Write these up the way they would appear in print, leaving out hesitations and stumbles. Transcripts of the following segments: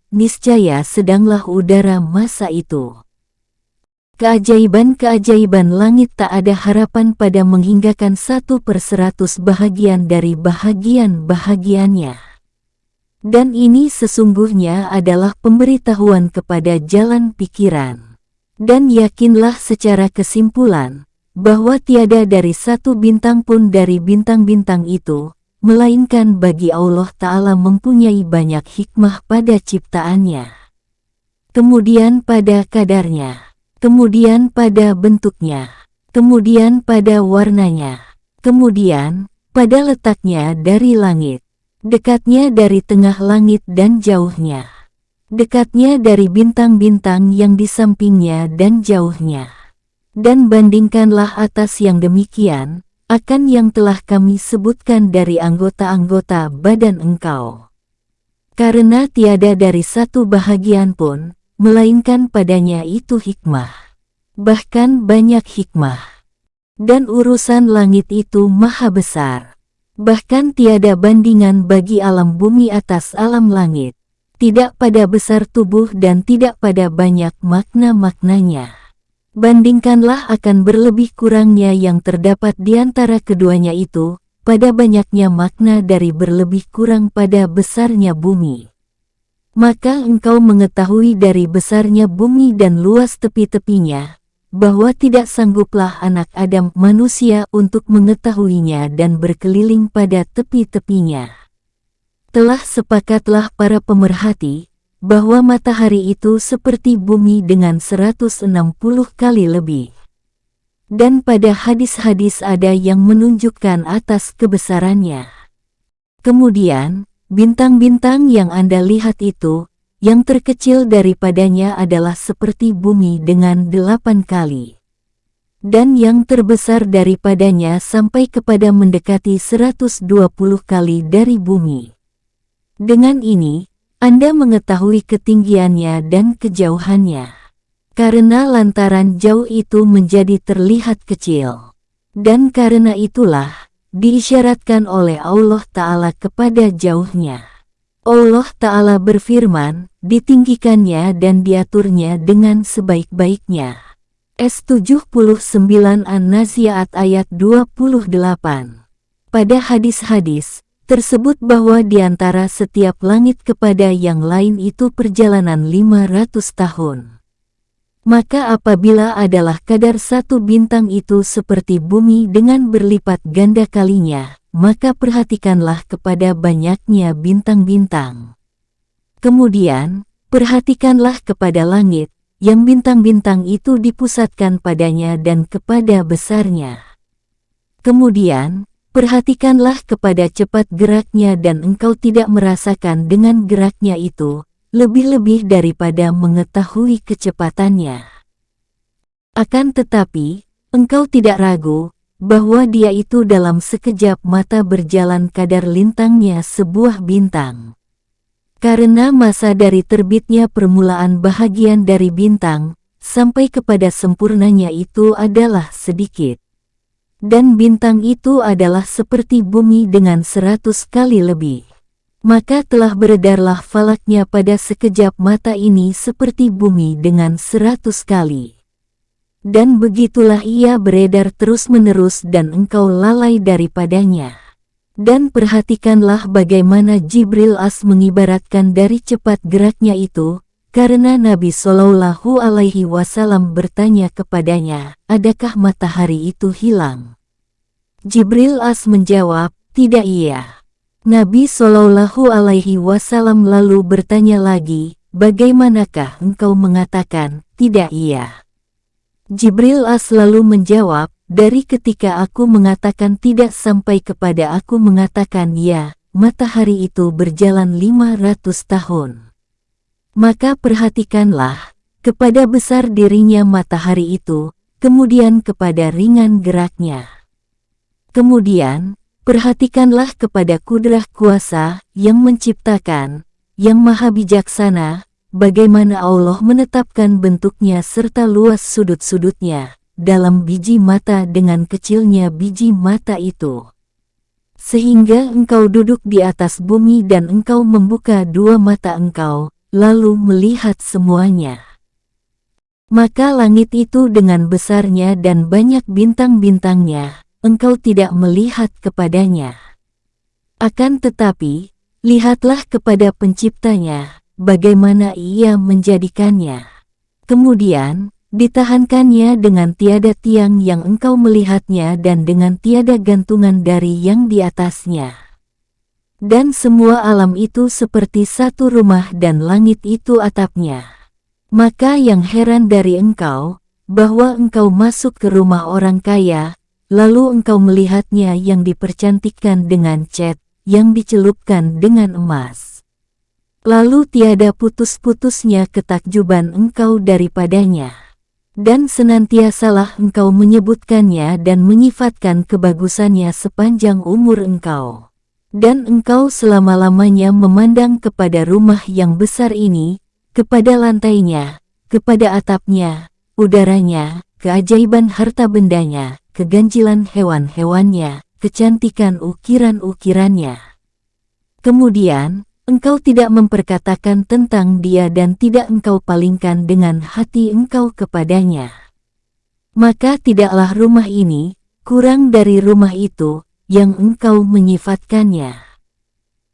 niscaya sedanglah udara masa itu. Keajaiban-keajaiban langit tak ada harapan pada menghinggakan 1/100 bahagian dari bahagian-bahagiannya. Dan ini sesungguhnya adalah pemberitahuan kepada jalan pikiran. Dan yakinlah secara kesimpulan, bahwa tiada dari satu bintang pun dari bintang-bintang itu, melainkan bagi Allah Ta'ala mempunyai banyak hikmah pada ciptaannya. Kemudian pada kadarnya, kemudian pada bentuknya, kemudian pada warnanya, kemudian pada letaknya dari langit, dekatnya dari tengah langit dan jauhnya, dekatnya dari bintang-bintang yang di sampingnya dan jauhnya. Dan bandingkanlah atas yang demikian, akan yang telah kami sebutkan dari anggota-anggota badan engkau. Karena tiada dari satu bahagian pun, melainkan padanya itu hikmah. Bahkan banyak hikmah. Dan urusan langit itu maha besar. Bahkan tiada bandingan bagi alam bumi atas alam langit. Tidak pada besar tubuh dan tidak pada banyak makna-maknanya. Bandingkanlah akan berlebih kurangnya yang terdapat di antara keduanya itu, pada banyaknya makna dari berlebih kurang pada besarnya bumi. Maka engkau mengetahui dari besarnya bumi dan luas tepi-tepinya, bahwa tidak sangguplah anak Adam manusia untuk mengetahuinya dan berkeliling pada tepi-tepinya. Telah sepakatlah para pemerhati, bahwa matahari itu seperti bumi dengan 160 kali lebih. Dan pada hadis-hadis ada yang menunjukkan atas kebesarannya. Kemudian, bintang-bintang yang Anda lihat itu, yang terkecil daripadanya adalah seperti bumi dengan 8 kali. Dan yang terbesar daripadanya sampai kepada mendekati 120 kali dari bumi. Dengan ini, Anda mengetahui ketinggiannya dan kejauhannya. Karena lantaran jauh itu menjadi terlihat kecil. Dan karena itulah, diisyaratkan oleh Allah Ta'ala kepada jauhnya. Allah Ta'ala berfirman, ditinggikannya dan diaturnya dengan sebaik-baiknya. S79 An-Nazi'at ayat 28. Pada hadis-hadis, tersebut bahwa di antara setiap langit kepada yang lain itu perjalanan 500 tahun. Maka apabila adalah kadar satu bintang itu seperti bumi dengan berlipat ganda kalinya, maka perhatikanlah kepada banyaknya bintang-bintang. Kemudian, perhatikanlah kepada langit, yang bintang-bintang itu dipusatkan padanya dan kepada besarnya. Kemudian, perhatikanlah kepada cepat geraknya dan engkau tidak merasakan dengan geraknya itu, lebih-lebih daripada mengetahui kecepatannya. Akan tetapi, engkau tidak ragu, bahwa dia itu dalam sekejap mata berjalan kadar lintangnya sebuah bintang. Karena masa dari terbitnya permulaan bahagian dari bintang, sampai kepada sempurnanya itu adalah sedikit. Dan bintang itu adalah seperti bumi dengan 100 kali lebih. Maka telah beredarlah falaknya pada sekejap mata ini seperti bumi dengan 100 kali. Dan begitulah ia beredar terus-menerus dan engkau lalai daripadanya. Dan perhatikanlah bagaimana Jibril mengibaratkan dari cepat geraknya itu, karena Nabi Shallallahu Alaihi Wasallam bertanya kepadanya, adakah matahari itu hilang? Jibril menjawab, tidak iya. Nabi Shallallahu Alaihi Wasallam lalu bertanya lagi, bagaimanakah engkau mengatakan, tidak iya? Jibril lalu menjawab, dari ketika aku mengatakan tidak sampai kepada aku mengatakan ya, matahari itu berjalan 500 tahun. Maka perhatikanlah, kepada besar dirinya matahari itu, kemudian kepada ringan geraknya. Kemudian, perhatikanlah kepada kudrah kuasa yang menciptakan, yang maha bijaksana, bagaimana Allah menetapkan bentuknya serta luas sudut-sudutnya, dalam biji mata dengan kecilnya biji mata itu. Sehingga engkau duduk di atas bumi dan engkau membuka dua mata engkau, lalu melihat semuanya. Maka langit itu dengan besarnya dan banyak bintang-bintangnya, engkau tidak melihat kepadanya. Akan tetapi, lihatlah kepada penciptanya, bagaimana ia menjadikannya. Kemudian, ditahankannya dengan tiada tiang yang engkau melihatnya dan dengan tiada gantungan dari yang di atasnya. Dan semua alam itu seperti satu rumah dan langit itu atapnya. Maka yang heran dari engkau, bahwa engkau masuk ke rumah orang kaya, lalu engkau melihatnya yang dipercantikkan dengan cat, yang dicelupkan dengan emas. Lalu tiada putus-putusnya ketakjuban engkau daripadanya. Dan senantiasalah engkau menyebutkannya dan menyifatkan kebagusannya sepanjang umur engkau. Dan engkau selama-lamanya memandang kepada rumah yang besar ini, kepada lantainya, kepada atapnya, udaranya, keajaiban harta bendanya, keganjilan hewan-hewannya, kecantikan ukiran-ukirannya. Kemudian, engkau tidak memperkatakan tentang dia dan tidak engkau palingkan dengan hati engkau kepadanya. Maka tidaklah rumah ini kurang dari rumah itu yang engkau menyifatkannya.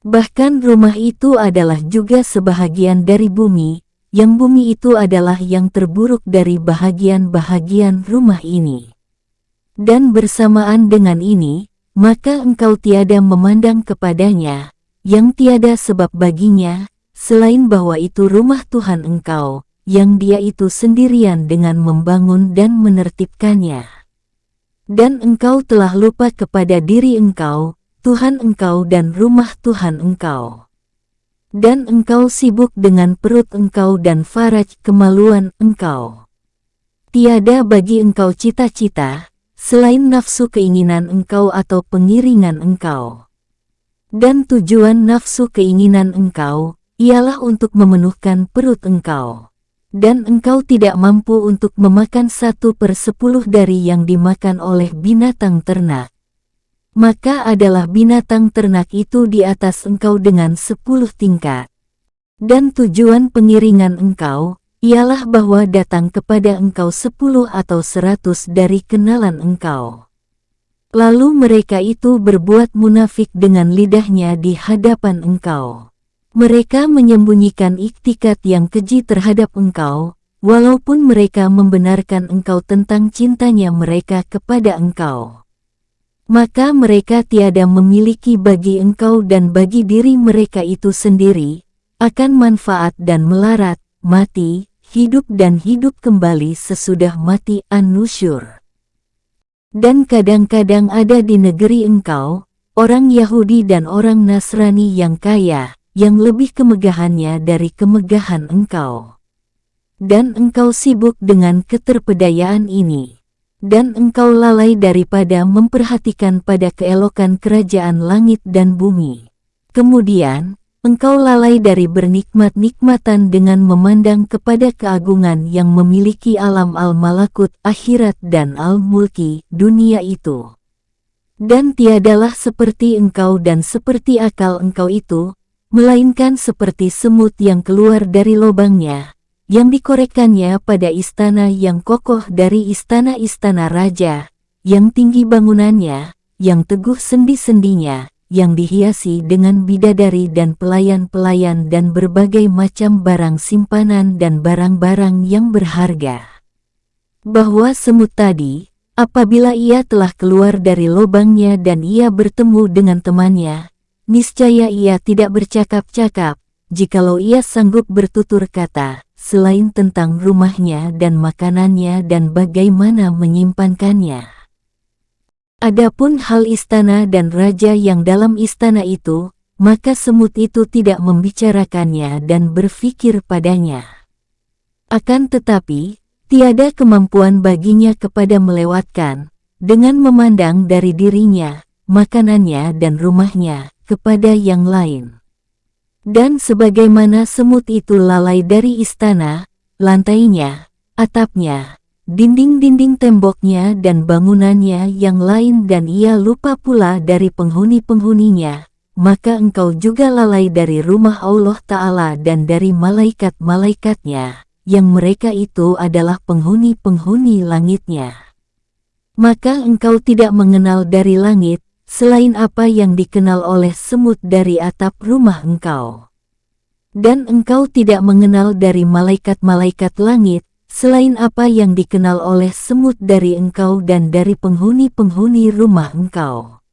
Bahkan rumah itu adalah juga sebahagian dari bumi, yang bumi itu adalah yang terburuk dari bahagian-bahagian rumah ini. Dan bersamaan dengan ini, maka engkau tiada memandang kepadanya, yang tiada sebab baginya, selain bahwa itu rumah Tuhan engkau, yang Dia itu sendirian dengan membangun dan menertibkannya. Dan engkau telah lupa kepada diri engkau, Tuhan engkau dan rumah Tuhan engkau. Dan engkau sibuk dengan perut engkau dan faraj kemaluan engkau. Tiada bagi engkau cita-cita, selain nafsu keinginan engkau atau pengiringan engkau. Dan tujuan nafsu keinginan engkau, ialah untuk memenuhkan perut engkau. Dan engkau tidak mampu untuk memakan 1/10 dari yang dimakan oleh binatang ternak. Maka adalah binatang ternak itu di atas engkau dengan 10 tingkat. Dan tujuan pengiringan engkau, ialah bahwa datang kepada engkau 10 atau 100 dari kenalan engkau. Lalu mereka itu berbuat munafik dengan lidahnya di hadapan engkau. Mereka menyembunyikan iktikat yang keji terhadap engkau, walaupun mereka membenarkan engkau tentang cintanya mereka kepada engkau. Maka mereka tiada memiliki bagi engkau dan bagi diri mereka itu sendiri, akan manfaat dan melarat, mati, hidup dan hidup kembali sesudah mati an-nusyur. Dan kadang-kadang ada di negeri engkau, orang Yahudi dan orang Nasrani yang kaya, yang lebih kemegahannya dari kemegahan engkau. Dan engkau sibuk dengan keterpedayaan ini. Dan engkau lalai daripada memperhatikan pada keelokan kerajaan langit dan bumi. Kemudian, engkau lalai dari bernikmat-nikmatan dengan memandang kepada keagungan yang memiliki alam al-malakut akhirat dan al-mulki dunia itu. Dan tiadalah seperti engkau dan seperti akal engkau itu, melainkan seperti semut yang keluar dari lubangnya, yang dikorekkannya pada istana yang kokoh dari istana-istana raja, yang tinggi bangunannya, yang teguh sendi-sendinya, yang dihiasi dengan bidadari dan pelayan-pelayan dan berbagai macam barang simpanan dan barang-barang yang berharga. Bahwa semut tadi, apabila ia telah keluar dari lubangnya dan ia bertemu dengan temannya, niscaya ia tidak bercakap-cakap, jikalau ia sanggup bertutur kata, selain tentang rumahnya dan makanannya dan bagaimana menyimpankannya. Adapun hal istana dan raja yang dalam istana itu, maka semut itu tidak membicarakannya dan berfikir padanya. Akan tetapi, tiada kemampuan baginya kepada melewatkan, dengan memandang dari dirinya, makanannya dan rumahnya, kepada yang lain. Dan sebagaimana semut itu lalai dari istana, lantainya, atapnya, dinding-dinding temboknya dan bangunannya yang lain dan ia lupa pula dari penghuni-penghuninya, maka engkau juga lalai dari rumah Allah Ta'ala dan dari malaikat-malaikatnya, yang mereka itu adalah penghuni-penghuni langitnya. Maka engkau tidak mengenal dari langit, selain apa yang dikenal oleh semut dari atap rumah engkau. Dan engkau tidak mengenal dari malaikat-malaikat langit, selain apa yang dikenal oleh semut dari engkau dan dari penghuni-penghuni rumah engkau.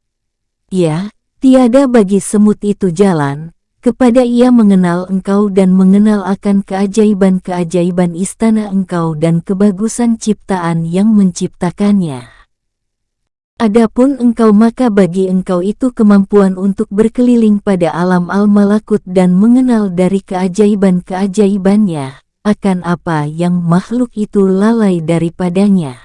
Ya, tiada bagi semut itu jalan, kepada ia mengenal engkau dan mengenal akan keajaiban-keajaiban istana engkau dan kebagusan ciptaan yang menciptakannya. Adapun engkau maka bagi engkau itu kemampuan untuk berkeliling pada alam al-malakut dan mengenal dari keajaiban-keajaibannya, akan apa yang makhluk itu lalai daripadanya.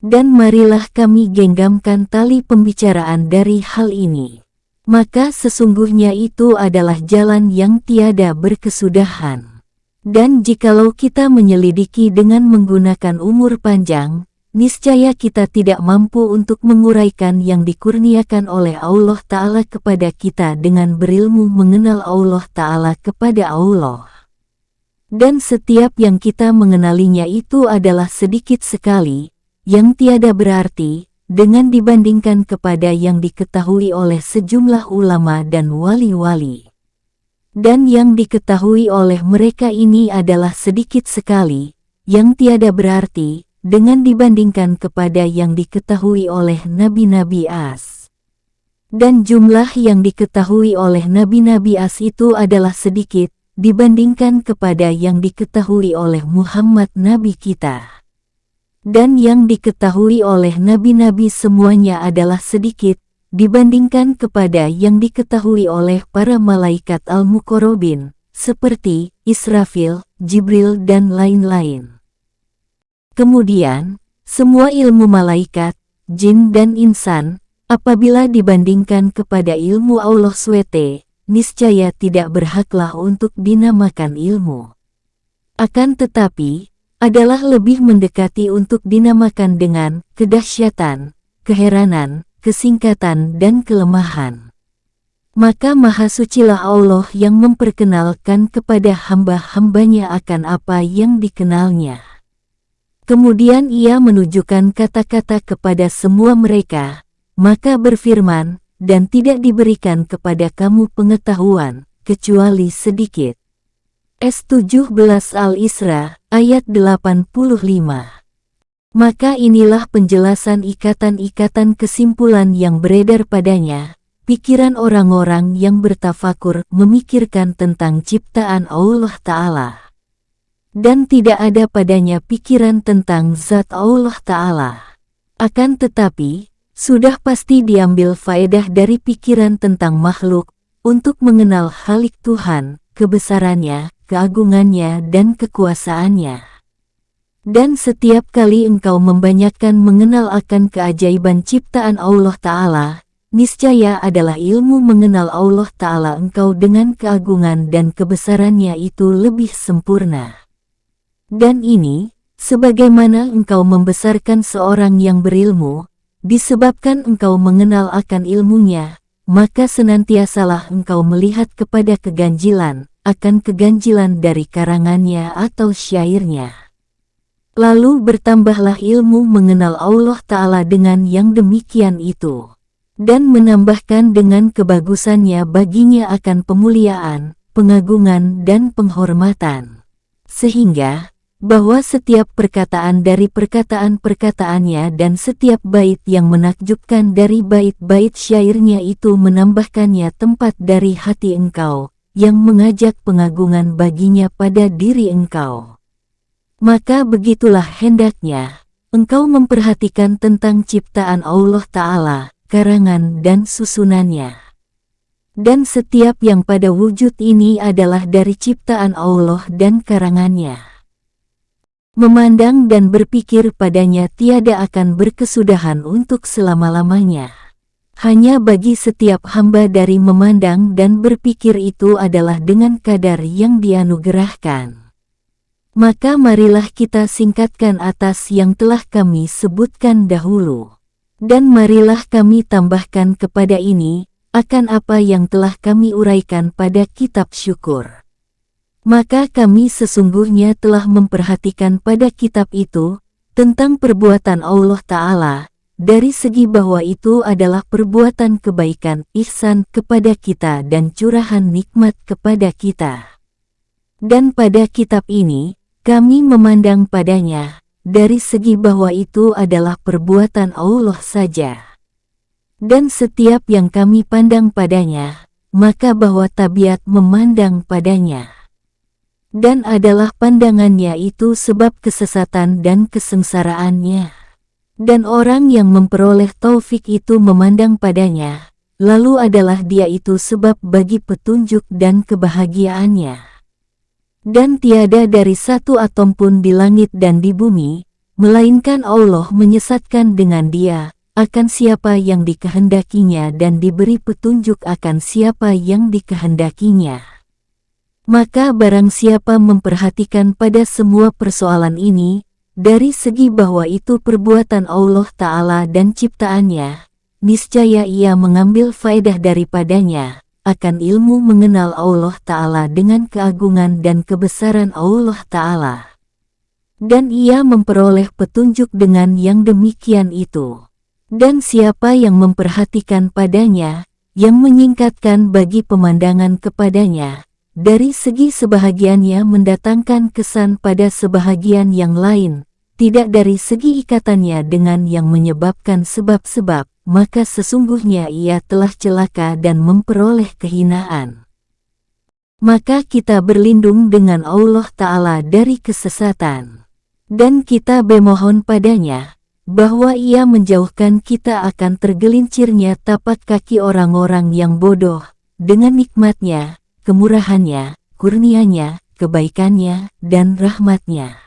Dan marilah kami genggamkan tali pembicaraan dari hal ini. Maka sesungguhnya itu adalah jalan yang tiada berkesudahan. Dan jikalau kita menyelidiki dengan menggunakan umur panjang, niscaya kita tidak mampu untuk menguraikan yang dikurniakan oleh Allah Ta'ala kepada kita dengan berilmu mengenal Allah Ta'ala kepada Allah. Dan setiap yang kita mengenalinya itu adalah sedikit sekali, yang tiada berarti, dengan dibandingkan kepada yang diketahui oleh sejumlah ulama dan wali-wali. Dan yang diketahui oleh mereka ini adalah sedikit sekali, yang tiada berarti, dengan dibandingkan kepada yang diketahui oleh nabi-nabi as. Dan jumlah yang diketahui oleh nabi-nabi as itu adalah sedikit, dibandingkan kepada yang diketahui oleh Muhammad Nabi kita. Dan yang diketahui oleh nabi-nabi semuanya adalah sedikit, dibandingkan kepada yang diketahui oleh para malaikat al-muqarrabin, seperti Israfil, Jibril dan lain-lain. Kemudian, semua ilmu malaikat, jin dan insan, apabila dibandingkan kepada ilmu Allah SWT, niscaya tidak berhaklah untuk dinamakan ilmu. Akan tetapi, adalah lebih mendekati untuk dinamakan dengan kedahsyatan, keheranan, kesingkatan dan kelemahan. Maka Maha Sucilah Allah yang memperkenalkan kepada hamba-hambanya akan apa yang dikenalnya. Kemudian ia menunjukkan kata-kata kepada semua mereka, maka berfirman, dan tidak diberikan kepada kamu pengetahuan, kecuali sedikit. S17 Al-Isra, ayat 85. Maka inilah penjelasan ikatan-ikatan kesimpulan yang beredar padanya, pikiran orang-orang yang bertafakur memikirkan tentang ciptaan Allah Ta'ala. Dan tidak ada padanya pikiran tentang zat Allah Ta'ala. Akan tetapi, sudah pasti diambil faedah dari pikiran tentang makhluk, untuk mengenal halik Tuhan, kebesarannya, keagungannya dan kekuasaannya. Dan setiap kali engkau membanyakkan mengenal akan keajaiban ciptaan Allah Ta'ala, niscaya adalah ilmu mengenal Allah Ta'ala engkau dengan keagungan dan kebesarannya itu lebih sempurna. Dan ini, sebagaimana engkau membesarkan seorang yang berilmu, disebabkan engkau mengenal akan ilmunya, maka senantiasalah engkau melihat kepada keganjilan, akan keganjilan dari karangannya atau syairnya. Lalu bertambahlah ilmu mengenal Allah Ta'ala dengan yang demikian itu, dan menambahkan dengan kebagusannya baginya akan pemuliaan, pengagungan dan penghormatan. Sehingga, bahwa setiap perkataan dari perkataan-perkataannya dan setiap bait yang menakjubkan dari bait-bait syairnya itu menambahkannya tempat dari hati engkau, yang mengajak pengagungan baginya pada diri engkau. Maka begitulah hendaknya, engkau memperhatikan tentang ciptaan Allah Ta'ala, karangan dan susunannya. Dan setiap yang pada wujud ini adalah dari ciptaan Allah dan karangannya. Memandang dan berpikir padanya tiada akan berkesudahan untuk selama-lamanya. Hanya bagi setiap hamba dari memandang dan berpikir itu adalah dengan kadar yang dianugerahkan. Maka marilah kita singkatkan atas yang telah kami sebutkan dahulu. Dan marilah kami tambahkan kepada ini, akan apa yang telah kami uraikan pada kitab syukur. Maka kami sesungguhnya telah memperhatikan pada kitab itu, tentang perbuatan Allah Ta'ala, dari segi bahwa itu adalah perbuatan kebaikan, ihsan kepada kita dan curahan nikmat kepada kita. Dan pada kitab ini, kami memandang padanya, dari segi bahwa itu adalah perbuatan Allah saja. Dan setiap yang kami pandang padanya, maka bahwa tabiat memandang padanya. Dan adalah pandangannya itu sebab kesesatan dan kesengsaraannya. Dan orang yang memperoleh taufik itu memandang padanya, lalu adalah dia itu sebab bagi petunjuk dan kebahagiaannya. Dan tiada dari satu atom pun di langit dan di bumi, melainkan Allah menyesatkan dengan dia, akan siapa yang dikehendakinya dan diberi petunjuk akan siapa yang dikehendakinya. Maka barang siapa memperhatikan pada semua persoalan ini, dari segi bahwa itu perbuatan Allah Ta'ala dan ciptaannya, niscaya ia mengambil faedah daripadanya, akan ilmu mengenal Allah Ta'ala dengan keagungan dan kebesaran Allah Ta'ala. Dan ia memperoleh petunjuk dengan yang demikian itu. Dan siapa yang memperhatikan padanya, yang menyingkatkan bagi pemandangan kepadanya, dari segi sebahagiannya mendatangkan kesan pada sebahagian yang lain, tidak dari segi ikatannya dengan yang menyebabkan sebab-sebab, maka sesungguhnya ia telah celaka dan memperoleh kehinaan. Maka kita berlindung dengan Allah Ta'ala dari kesesatan. Dan kita memohon padanya, bahwa ia menjauhkan kita akan tergelincirnya tapak kaki orang-orang yang bodoh, dengan nikmatnya, kemurahannya, kurnianya, kebaikannya, dan rahmatnya.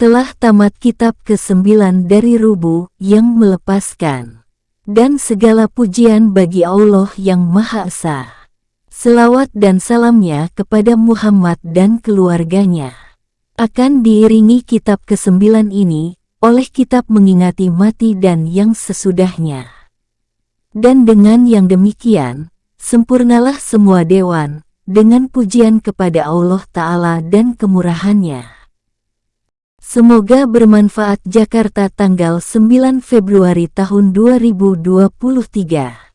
Telah tamat kitab ke-9 dari Rubu yang melepaskan. Dan segala pujian bagi Allah yang Maha Esa. Selawat dan salamnya kepada Muhammad dan keluarganya. Akan diiringi kitab ke-9 ini, oleh kitab mengingati mati dan yang sesudahnya. Dan dengan yang demikian, sempurnalah semua dewan, dengan pujian kepada Allah Ta'ala dan kemurahannya. Semoga bermanfaat. Jakarta, tanggal 9 Februari tahun 2023.